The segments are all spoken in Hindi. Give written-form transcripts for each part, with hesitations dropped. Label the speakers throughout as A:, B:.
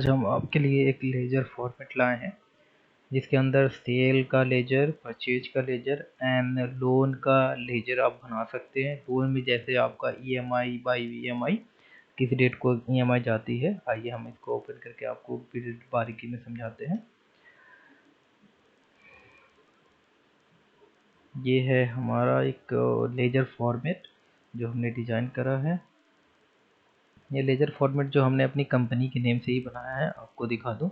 A: आज हम आपके लिए एक लेजर फॉर्मेट लाए हैं जिसके अंदर सेल का लेजर, परचेज का लेजर एंड लोन का लेजर आप बना सकते हैं। लोन में जैसे आपका ईएमआई बाई ईएमआई किस डेट को ईएमआई जाती है। आइए हम इसको ओपन करके आपको बारीकी में समझाते हैं। ये है हमारा एक लेजर फॉर्मेट जो हमने डिज़ाइन करा है। ये लेजर फॉर्मेट जो हमने अपनी कंपनी के नेम से ही बनाया है, आपको दिखा दूँ।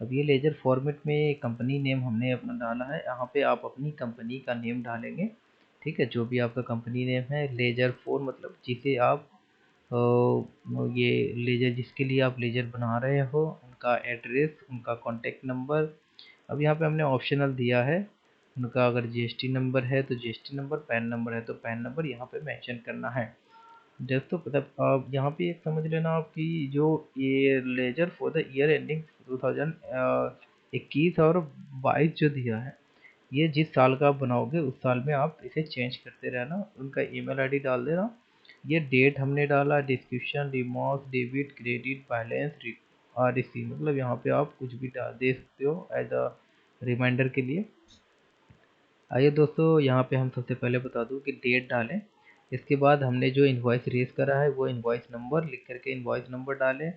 A: अब ये लेजर फॉर्मेट में कंपनी नेम हमने अपना डाला है। यहाँ पे आप अपनी कंपनी का नेम डालेंगे, ठीक है। जो भी आपका कंपनी नेम है, लेजर फोर मतलब जिसे आप ये लेजर जिसके लिए आप लेजर बना रहे हो, उनका एड्रेस, उनका कॉन्टेक्ट नंबर। अब यहाँ पे हमने ऑप्शनल दिया है उनका, अगर जीएसटी नंबर है तो जीएसटी नंबर, पैन नंबर है तो पैन नंबर यहाँ पे मेंशन करना है। दोस्तों मतलब आप यहाँ पे एक समझ लेना आपकी जो ये ledger for the year ending 2021 और 22 जो दिया है, ये जिस साल का आप बनाओगे उस साल में आप इसे चेंज करते रहना। उनका ईमेल आईडी डाल देना। ये डेट हमने डाला, description, remark, debit, credit, balance, receive, मतलब यहाँ पे आप कुछ भी डाल दे सकते हो एज अ रिमाइंडर के लिए। आइए दोस्तों, यहाँ पे हम सबसे पहले बता दूँ कि डेट डालें। इसके बाद हमने जो इनवॉइस रेज करा है वो इनवॉइस नंबर लिख करके इनवॉइस नंबर डालें।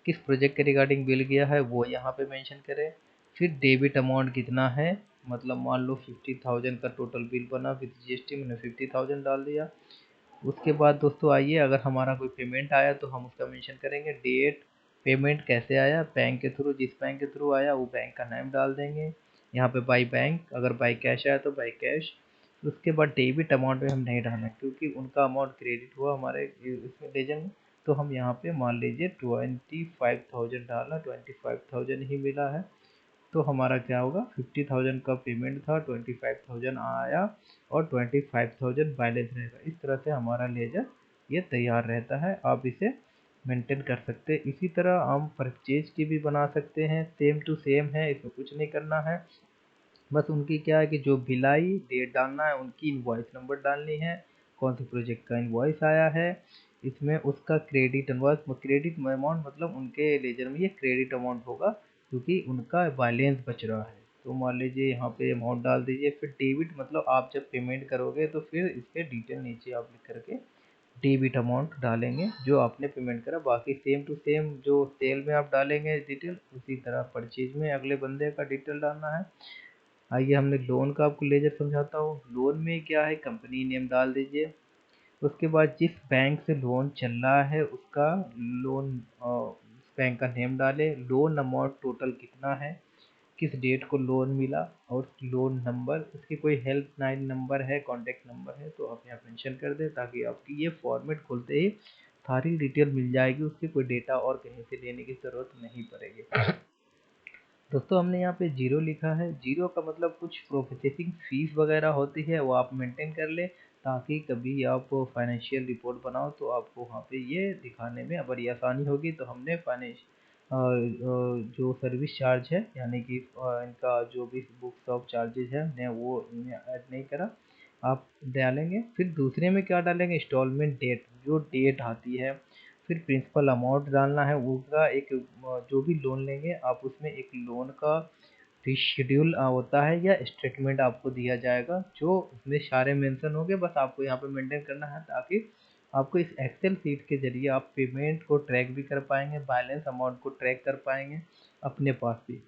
A: किस प्रोजेक्ट के रिगार्डिंग बिल गया है वो यहाँ पे मेंशन करें। फिर डेबिट अमाउंट कितना है, मतलब मान लो 50,000 का टोटल बिल बना विद जीएसटी, मैंने 50,000 डाल दिया। उसके बाद दोस्तों आइए, अगर हमारा कोई पेमेंट आया तो हम उसका मेंशन करेंगे, डेट, पेमेंट कैसे आया, बैंक के थ्रू, जिस बैंक के थ्रू आया वो बैंक का नाम डाल देंगे। यहाँ पे बाई बैंक, अगर बाई कैश आया तो बाई कैश। उसके बाद डेबिट अमाउंट में हम नहीं डालें क्योंकि उनका अमाउंट क्रेडिट हुआ हमारे इसमें लेजर में। तो हम यहाँ पे मान लीजिए 25,000 डाला, 25,000 ही मिला है। तो हमारा क्या होगा, 50,000 का पेमेंट था, 25,000 आया और 25,000 बैलेंस रहेगा। इस तरह से हमारा लेजर ये तैयार रहता है। आप इसे मेंटेन कर सकते हैं। इसी तरह हम परचेज की भी बना सकते हैं, सेम टू सेम है, इसमें कुछ नहीं करना है। बस उनकी क्या है कि जो बिल आई, डेट डालना है, उनकी इनवॉइस नंबर डालनी है, कौन से प्रोजेक्ट का इनवॉइस आया है, इसमें उसका क्रेडिट इनवॉइस, क्रेडिट अमाउंट मतलब उनके लेजर में ये क्रेडिट अमाउंट होगा क्योंकि उनका बैलेंस बच रहा है। तो मान लीजिए यहाँ पे अमाउंट डाल दीजिए। फिर डेबिट मतलब आप जब पेमेंट करोगे तो फिर इसके डिटेल नीचे आप लिख करके डेबिट अमाउंट डालेंगे जो आपने पेमेंट करा। बाकी सेम टू सेम जो सेल में आप डालेंगे डिटेल, उसी तरह परचेज में अगले बंदे का डिटेल डालना है। आइए हमने लोन का आपको लेजर समझाता हूँ। लोन में क्या है, कंपनी नेम डाल दीजिए। उसके बाद जिस बैंक से लोन चल रहा है उसका लोन बैंक का नेम डालें, लोन अमाउंट टोटल कितना है, किस डेट को लोन मिला और लोन नंबर, उसकी कोई हेल्पलाइन नंबर है, कॉन्टैक्ट नंबर है तो आप यहाँ मेंशन कर दें ताकि आपकी ये फॉर्मेट खोलते ही सारी डिटेल मिल जाएगी, उसकी कोई डेटा और कहीं से लेने की ज़रूरत नहीं पड़ेगी। दोस्तों हमने यहाँ पे जीरो लिखा है। जीरो का मतलब कुछ प्रोसेसिंग फीस वगैरह होती है वो आप मेंटेन कर ले ताकि कभी आप फाइनेंशियल रिपोर्ट बनाओ तो आपको वहाँ पे ये दिखाने में बड़ी आसानी होगी। तो हमने जो सर्विस चार्ज है यानी कि इनका जो भी बुक्स ऑफ चार्जेज है हमने वो ऐड नहीं करा, आप डालेंगे। फिर दूसरे में क्या डालेंगे, इंस्टॉलमेंट डेट, जो डेट आती है। फिर प्रिंसिपल अमाउंट डालना है, उसका एक जो भी लोन लेंगे आप उसमें एक लोन का शेड्यूल होता है या स्टेटमेंट आपको दिया जाएगा जो उसमें सारे मेंशन होंगे। बस आपको यहाँ पे मेंटेन करना है ताकि आपको इस एक्सेल सीट के जरिए आप पेमेंट को ट्रैक भी कर पाएंगे, बैलेंस अमाउंट को ट्रैक कर पाएंगे अपने पास भी।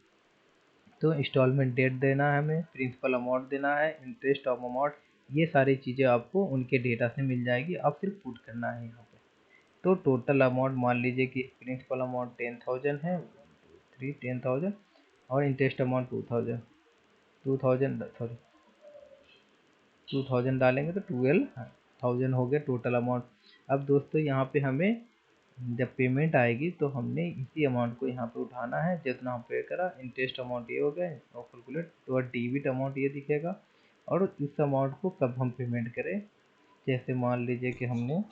A: तो इंस्टॉलमेंट डेट देना है हमें, प्रिंसिपल अमाउंट देना है, इंटरेस्ट ऑफ अमाउंट, ये सारी चीज़ें आपको उनके डेटा से मिल जाएगी। आप सिर्फ पुट करना है यहाँ पे। तो टोटल अमाउंट मान लीजिए कि प्रिंसिपल अमाउंट 10,000 है, 10,000 और इंटरेस्ट अमाउंट 2,000, 2,000 सॉरी 2,000 डालेंगे तो 12,000 हो गया टोटल अमाउंट। अब दोस्तों यहाँ पे हमें जब पेमेंट आएगी तो हमने इसी अमाउंट को यहाँ पे उठाना है जितना हम पे करा। इंटरेस्ट अमाउंट ये हो गया और कैलकुलेट, तो डेबिट अमाउंट ये दिखेगा और इस अमाउंट को कब हम पेमेंट करें। जैसे मान लीजिए कि हमने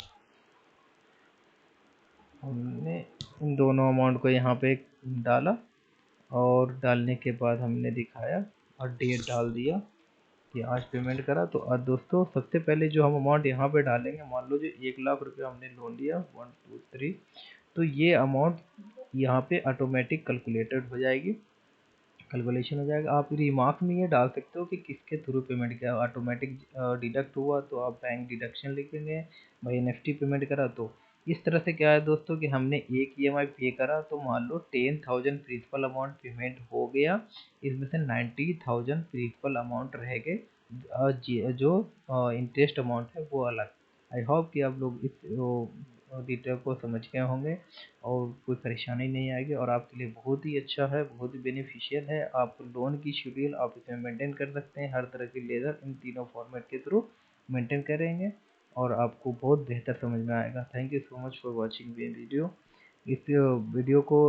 A: इन दोनों अमाउंट को यहाँ पे डाला और डालने के बाद हमने दिखाया और डेट डाल दिया कि आज पेमेंट करा। तो आज दोस्तों सबसे पहले जो हम अमाउंट यहाँ पे डालेंगे, मान लो जो 1 लाख रुपए हमने लोन लिया, 1 2 3, तो ये अमाउंट यहाँ पे ऑटोमेटिक कैलकुलेटेड हो जाएगी, कैलकुलेशन हो जाएगा। आप रिमार्क में ये डाल सकते हो कि किसके थ्रू पेमेंट किया, ऑटोमेटिक डिडक्ट हुआ तो आप बैंक डिडक्शन लिखेंगे, भाई एनएफटी पेमेंट करा तो। इस तरह से क्या है दोस्तों कि हमने एक ईएमआई पे करा तो मान लो 10,000 प्रिंसिपल अमाउंट पेमेंट हो गया, इसमें से 90,000 प्रिंसिपल अमाउंट रह गए, जो इंटरेस्ट अमाउंट है वो अलग। आई होप कि आप लोग इस डिटेल को समझ गए होंगे और कोई परेशानी नहीं आएगी, और आपके लिए बहुत ही अच्छा है, बहुत ही बेनिफिशियल है। आप लोन की शेड्यूल आप इसमें मेंटेन कर सकते हैं, हर तरह की लेज़र इन तीनों फॉर्मेट के थ्रू मेंटेन करेंगे और आपको बहुत बेहतर समझ में आएगा। Thank you so much for watching the video. इस वीडियो को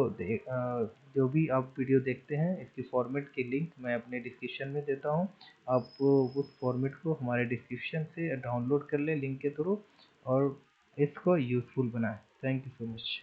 A: जो भी आप वीडियो देखते हैं इसकी फॉर्मेट की लिंक मैं अपने डिस्क्रिप्शन में देता हूँ, आप उस फॉर्मेट को हमारे डिस्क्रिप्शन से डाउनलोड कर लें लिंक के थ्रू और इसको यूज़फुल बनाएं। Thank you so much.